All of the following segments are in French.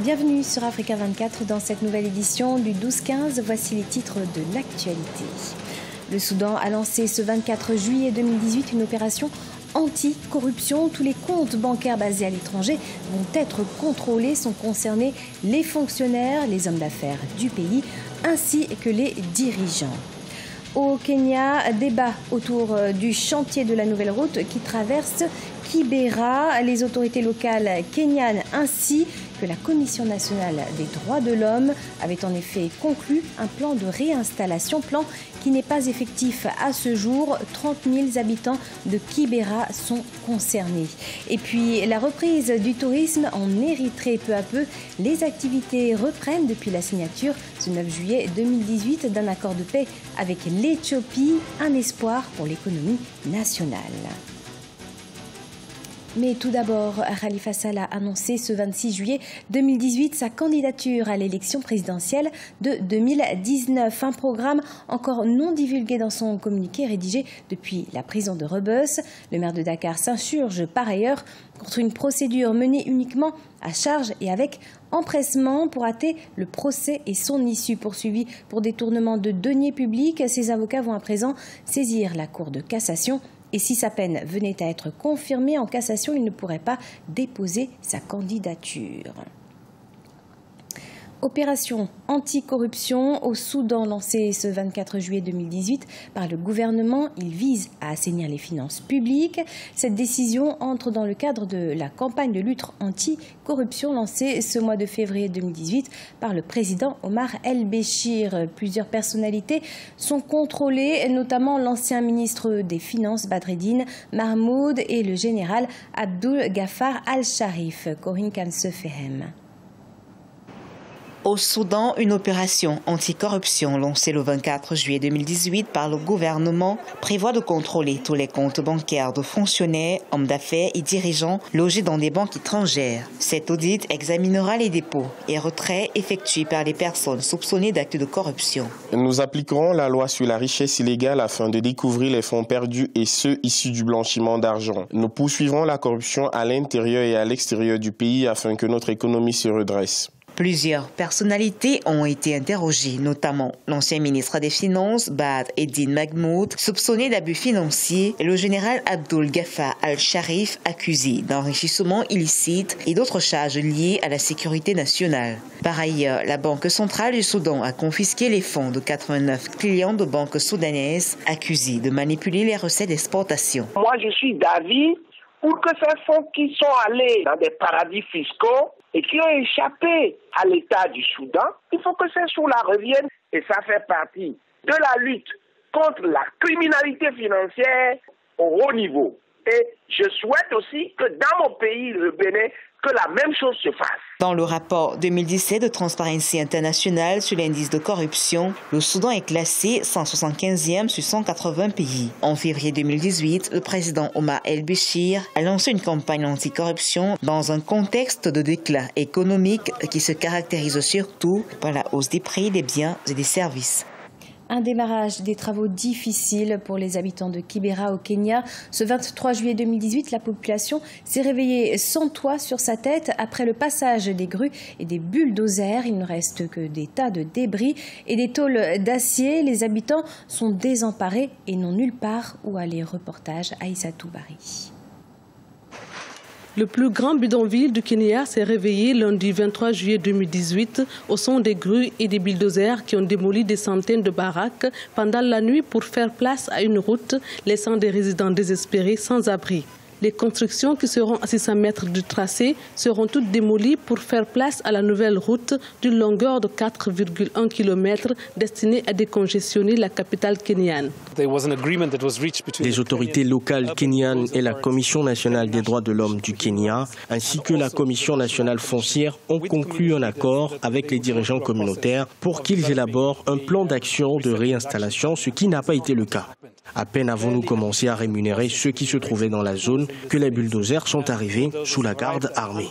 Bienvenue sur Africa 24 dans cette nouvelle édition du 12-15. Voici les titres de l'actualité. Le Soudan a lancé ce 24 juillet 2018 une opération anti-corruption. Tous les comptes bancaires basés à l'étranger vont être contrôlés. Sont concernés les fonctionnaires, les hommes d'affaires du pays ainsi que les dirigeants. Au Kenya, débat autour du chantier de la nouvelle route qui traverse Kibera. Les autorités locales kenyanes ainsi que la Commission nationale des droits de l'homme avaient en effet conclu un plan de réinstallation, plan qui n'est pas effectif à ce jour. 30 000 habitants de Kibera sont concernés. Et puis la reprise du tourisme en Érythrée peu à peu. Les activités reprennent depuis la signature ce 9 juillet 2018 d'un accord de paix avec l'Éthiopie. Un espoir pour l'économie nationale. Mais tout d'abord, Khalifa Sall a annoncé ce 26 juillet 2018 sa candidature à l'élection présidentielle de 2019. Un programme encore non divulgué dans son communiqué rédigé depuis la prison de Rebeuss. Le maire de Dakar s'insurge par ailleurs contre une procédure menée uniquement à charge et avec empressement pour hâter le procès et son issue. Poursuivi pour détournement de deniers publics, ses avocats vont à présent saisir la Cour de cassation. Et si sa peine venait à être confirmée en cassation, il ne pourrait pas déposer sa candidature. Opération anticorruption au Soudan lancée ce 24 juillet 2018 par le gouvernement. Il vise à assainir les finances publiques. Cette décision entre dans le cadre de la campagne de lutte anticorruption lancée ce mois de février 2018 par le président Omar El-Béchir. Plusieurs personnalités sont contrôlées, notamment l'ancien ministre des Finances Badreddine Mahmoud et le général Abdul Ghaffar Al-Sharif. Corinne Kansefehem. Au Soudan, une opération anticorruption lancée le 24 juillet 2018 par le gouvernement prévoit de contrôler tous les comptes bancaires de fonctionnaires, hommes d'affaires et dirigeants logés dans des banques étrangères. Cet audit examinera les dépôts et retraits effectués par les personnes soupçonnées d'actes de corruption. Nous appliquerons la loi sur la richesse illégale afin de découvrir les fonds perdus et ceux issus du blanchiment d'argent. Nous poursuivrons la corruption à l'intérieur et à l'extérieur du pays afin que notre économie se redresse. Plusieurs personnalités ont été interrogées, notamment l'ancien ministre des Finances, Badreddine Mahmoud, soupçonné d'abus financiers, et le général Abdul Ghaffar Al-Sharif, accusé d'enrichissement illicite et d'autres charges liées à la sécurité nationale. Par ailleurs, la Banque centrale du Soudan a confisqué les fonds de 89 clients de banques soudanaises accusés de manipuler les recettes d'exportation. Moi, je suis d'avis pour que ces fonds qui sont allés dans des paradis fiscaux et qui ont échappé à l'État du Soudan, il faut que ces sous-là reviennent. Et ça fait partie de la lutte contre la criminalité financière au haut niveau. Et je souhaite aussi que dans mon pays, le Bénin, que la même chose se fasse. Dans le rapport 2017 de Transparency International sur l'indice de corruption, le Soudan est classé 175e sur 180 pays. En février 2018, le président Omar El-Béchir a lancé une campagne anticorruption dans un contexte de déclin économique qui se caractérise surtout par la hausse des prix des biens et des services. Un démarrage des travaux difficiles pour les habitants de Kibera au Kenya. Ce 23 juillet 2018, la population s'est réveillée sans toit sur sa tête après le passage des grues et des bulldozers. Il ne reste que des tas de débris et des tôles d'acier. Les habitants sont désemparés et n'ont nulle part où aller. Reportage Aïssatou Bari. Le plus grand bidonville du Kenya s'est réveillé lundi 23 juillet 2018 au son des grues et des bulldozers qui ont démoli des centaines de baraques pendant la nuit pour faire place à une route, laissant des résidents désespérés sans abri. Les constructions qui seront à 600 mètres du tracé seront toutes démolies pour faire place à la nouvelle route d'une longueur de 4,1 km destinée à décongestionner la capitale kenyane. Les autorités locales kenyanes et la Commission nationale des droits de l'homme du Kenya, ainsi que la Commission nationale foncière, ont conclu un accord avec les dirigeants communautaires pour qu'ils élaborent un plan d'action de réinstallation, ce qui n'a pas été le cas. À peine avons-nous commencé à rémunérer ceux qui se trouvaient dans la zone que les bulldozers sont arrivés sous la garde armée.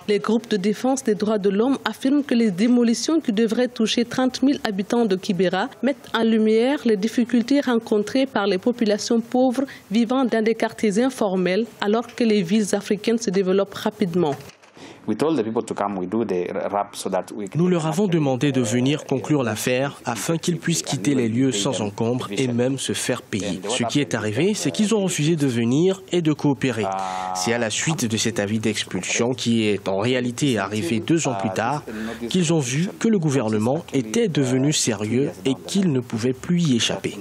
Les groupes de défense des droits de l'homme affirment que les démolitions qui devraient toucher 30 000 habitants de Kibera mettent en lumière les difficultés rencontrées par les populations pauvres vivant dans des quartiers informels alors que les villes africaines se développent rapidement. Nous leur avons demandé de venir conclure l'affaire afin qu'ils puissent quitter les lieux sans encombre et même se faire payer. Ce qui est arrivé, c'est qu'ils ont refusé de venir et de coopérer. C'est à la suite de cet avis d'expulsion qui est en réalité arrivé 2 ans plus tard qu'ils ont vu que le gouvernement était devenu sérieux et qu'ils ne pouvaient plus y échapper.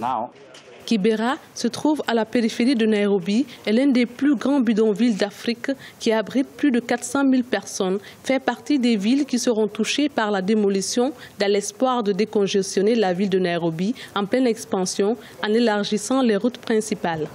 Kibera se trouve à la périphérie de Nairobi et l'un des plus grands bidonvilles d'Afrique qui abrite plus de 400 000 personnes, fait partie des villes qui seront touchées par la démolition dans l'espoir de décongestionner la ville de Nairobi en pleine expansion en élargissant les routes principales.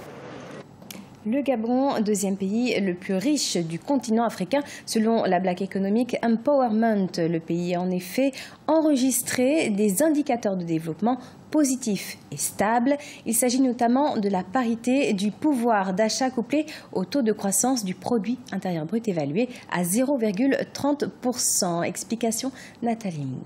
Le Gabon, deuxième pays le plus riche du continent africain, selon la Black Economic Empowerment. Le pays a en effet enregistré des indicateurs de développement positifs et stables. Il s'agit notamment de la parité du pouvoir d'achat couplé au taux de croissance du produit intérieur brut évalué à 0,30%. Explication Nathalie Mou.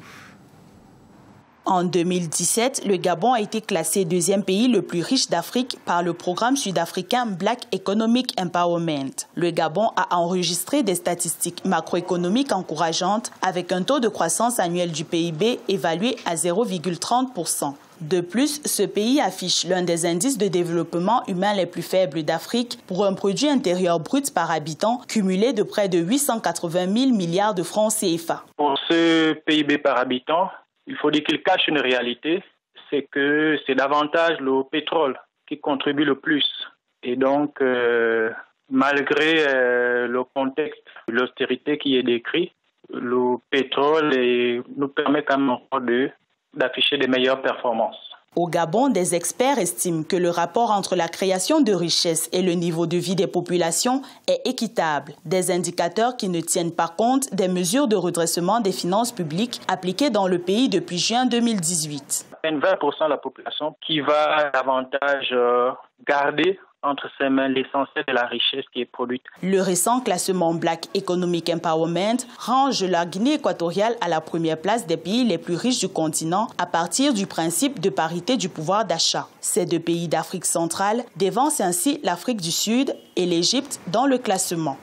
En 2017, le Gabon a été classé deuxième pays le plus riche d'Afrique par le programme sud-africain Black Economic Empowerment. Le Gabon a enregistré des statistiques macroéconomiques encourageantes avec un taux de croissance annuel du PIB évalué à 0,30%. De plus, ce pays affiche l'un des indices de développement humain les plus faibles d'Afrique pour un produit intérieur brut par habitant cumulé de près de 880 000 milliards de francs CFA. Pour ce PIB par habitant, il faut dire qu'il cache une réalité, c'est que c'est davantage le pétrole qui contribue le plus. Et donc, malgré le contexte de l'austérité qui est décrit, le pétrole nous permet quand même d'afficher des meilleures performances. Au Gabon, des experts estiment que le rapport entre la création de richesses et le niveau de vie des populations est équitable. Des indicateurs qui ne tiennent pas compte des mesures de redressement des finances publiques appliquées dans le pays depuis juin 2018. À peine 20% de la population qui va davantage garder entre ses mains l'essentiel de la richesse qui est produite. Le récent classement Black Economic Empowerment range la Guinée équatoriale à la première place des pays les plus riches du continent à partir du principe de parité du pouvoir d'achat. Ces 2 pays d'Afrique centrale dévancent ainsi l'Afrique du Sud et l'Égypte dans le classement.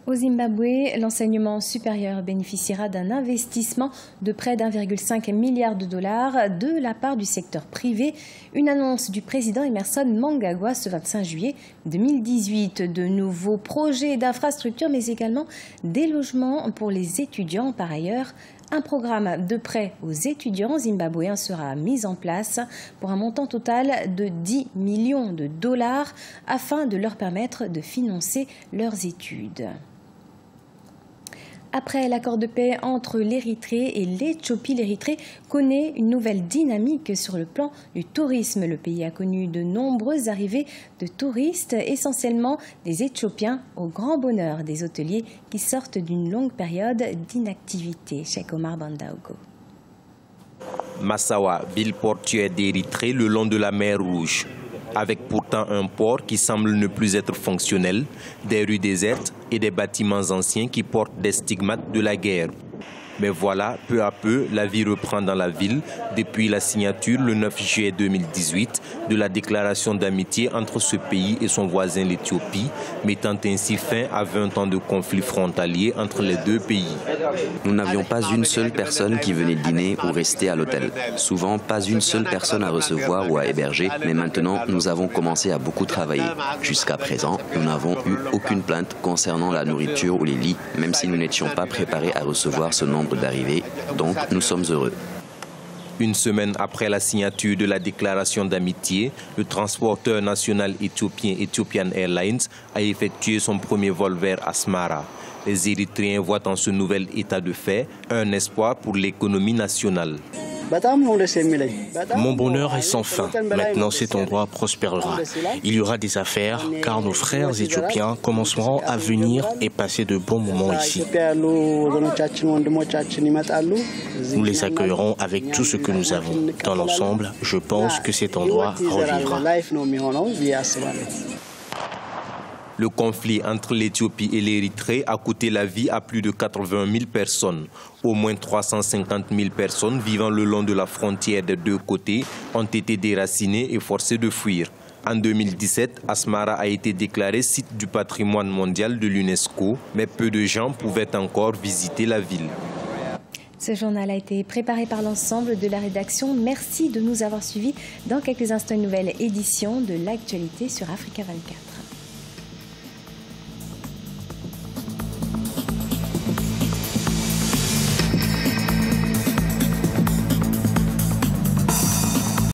Au Zimbabwe, l'enseignement supérieur bénéficiera d'un investissement de près d'1,5 milliard de dollars de la part du secteur privé. Une annonce du président Emmerson Mnangagwa ce 25 juillet 2018. De nouveaux projets d'infrastructure, mais également des logements pour les étudiants. Par ailleurs, un programme de prêt aux étudiants zimbabwéens sera mis en place pour un montant total de 10 millions de dollars afin de leur permettre de financer leurs études. Après l'accord de paix entre l'Érythrée et l'Éthiopie, l'Érythrée connaît une nouvelle dynamique sur le plan du tourisme. Le pays a connu de nombreuses arrivées de touristes, essentiellement des Éthiopiens, au grand bonheur des hôteliers qui sortent d'une longue période d'inactivité. Cheikh Omar Bandaogo. Massawa, ville portuaire d'Érythrée le long de la mer Rouge. Avec pourtant un port qui semble ne plus être fonctionnel, des rues désertes et des bâtiments anciens qui portent des stigmates de la guerre. Mais voilà, peu à peu, la vie reprend dans la ville depuis la signature le 9 juillet 2018 de la déclaration d'amitié entre ce pays et son voisin l'Éthiopie, mettant ainsi fin à 20 ans de conflit frontalier entre les 2 pays. Nous n'avions pas une seule personne qui venait dîner ou rester à l'hôtel. Souvent, pas une seule personne à recevoir ou à héberger, mais maintenant, nous avons commencé à beaucoup travailler. Jusqu'à présent, nous n'avons eu aucune plainte concernant la nourriture ou les lits, même si nous n'étions pas préparés à recevoir ce nombre d'arrivées, donc nous sommes heureux. Une semaine après la signature de la déclaration d'amitié, le transporteur national éthiopien Ethiopian Airlines a effectué son premier vol vers Asmara. Les Érythréens voient en ce nouvel état de fait un espoir pour l'économie nationale. Mon bonheur est sans fin. Maintenant, cet endroit prospérera. Il y aura des affaires, car nos frères éthiopiens commenceront à venir et passer de bons moments ici. Nous les accueillerons avec tout ce que nous avons. Dans l'ensemble, je pense que cet endroit revivra. Le conflit entre l'Éthiopie et l'Érythrée a coûté la vie à plus de 80 000 personnes. Au moins 350 000 personnes vivant le long de la frontière des 2 côtés ont été déracinées et forcées de fuir. En 2017, Asmara a été déclaré site du patrimoine mondial de l'UNESCO, mais peu de gens pouvaient encore visiter la ville. Ce journal a été préparé par l'ensemble de la rédaction. Merci de nous avoir suivis. Dans quelques instants, une nouvelle édition de l'actualité sur Africa 24.